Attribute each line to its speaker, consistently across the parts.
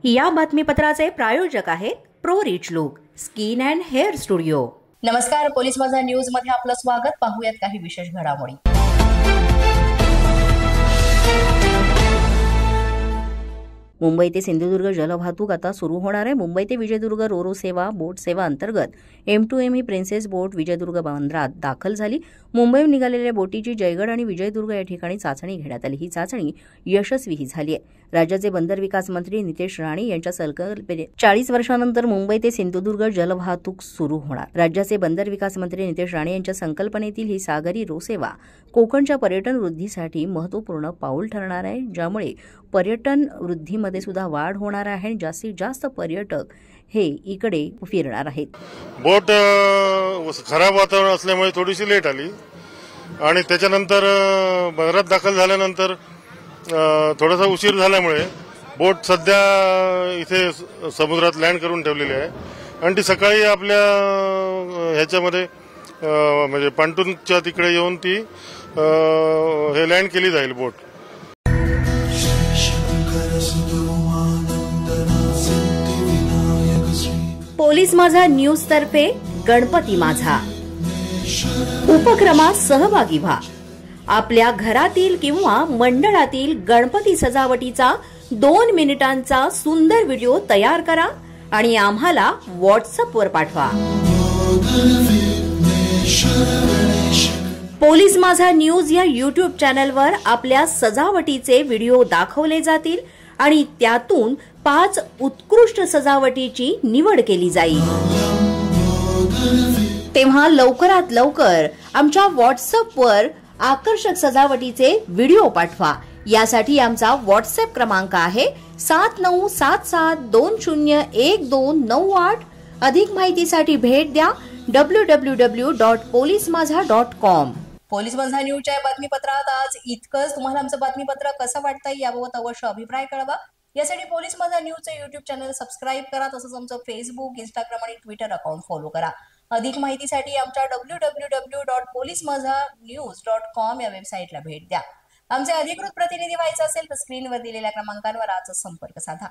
Speaker 1: या बातमीपत्राचे प्रायोजक आहेत pro rich look skin and hair studio.
Speaker 2: नमस्कार, पोलीस माझा न्यूज मध्ये आपलं स्वागत। पाहूयात काही विशेष घडामोडी।
Speaker 1: मुंबई ते सिंधुदुर्ग जलवाहतूक आता सुरू होणार आहे। मुंबई ते विजयदुर्ग रोरो सेवा बोट सेवा अंतर्गत M2M ही प्रिन्सेस बोट विजयदुर्ग बंदरात दाखल झाली। मुंबईहून निघालेल्या बोटीची जयगड आणि विजयदुर्ग या ठिकाणी चाचणी घेण्यात आली। ही चाचणी यशस्वीही झाली आहे। राज्याचे बंदर विकास मंत्री नितेश राणे यांच्या संकल्पनेने 40 वर्षांनंतर मुंबई ते सिंधुदुर्ग जलवाहतूक सुरू होणार। राज्याचे बंदर विकास मंत्री नितेश राणे यांच्या संकल्पनेतील ही सागरी रोसेवा कोकणच्या पर्यटन वृद्धीसाठी महत्त्वपूर्ण पाऊल ठरणार आहे, ज्यामुळे पर्यटन वृद्धीमध्ये सुद्धा वाढ होणार आहे आणि जास्तीत जास्त पर्यटक हे इकडे फिरणार आहेत।
Speaker 3: बोट खराब वातावरण असल्यामुळे थोडीशी लेट आली आणि त्याच्यानंतर बंदरात दाखल झाल्यानंतर थोडासा उशीर झाल्यामुळे बोट सध्या इथे समुद्रात लँड करून ठेवलेली आहे आणि ती सकाळी आपल्या ह्याच्यामध्ये म्हणजे पांटूनच्या तिकडे येऊन ती हे लँड केली जाईल बोट।
Speaker 1: पोलीस माझा न्यूज तर्फे गणपती माझा उपक्रमात सहभागी व्हा। आपल्या घरातील किंवा मंडळातील गणपती सजावटीचा 2 मिनिटांचा सुंदर व्हिडिओ तयार करा आणि आम्हाला व्हॉट्सअपवर पाठवा। पोलीस माझा न्यूज या YouTube चॅनलवर आपल्या सजावटीचे व्हिडिओ दाखवले जातील आणि त्यातून 5 उत्कृष्ट सजावटीची निवड केली जाईल। तेव्हा लवकरात लवकर आमच्या व्हॉट्सअपवर आकर्षक सजावटीचे व्हिडिओ पाठवा। यासाठी आमचा व्हॉट्सअप क्रमांक आहे 7977201298। अधिक माहितीसाठी भेट द्या www.polismazha.com।
Speaker 2: पोलीस माझा न्यूजच्या बातमीपत्रात आज इतकंच। तुम्हाला आमचं बातमीपत्र कसं वाटतंय याबाबत अवश्य अभिप्राय कळवा। यासाठी पोलीस माझा न्यूजचे YouTube चॅनल सबस्क्राईब करा, तसंच आमचं फेसबुक, इंस्टाग्राम आणि ट्विटर अकाउंट फॉलो करा। अधिक माहितीसाठी आमच्या www.polismazhanews.com या वेबसाईटला भेट द्या। आमचे अधिकृत प्रतिनिधी व्हायचे असेल तर स्क्रीनवर दिलेल्या क्रमांकांवर आजच संपर्क साधा।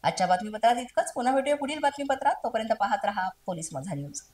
Speaker 2: आजच्या बातमीपत्रात इतकंच। पुन्हा भेटूया पुढील बातमीपत्रात। तोपर्यंत पाहत रहा पोलीस माझा न्यूज।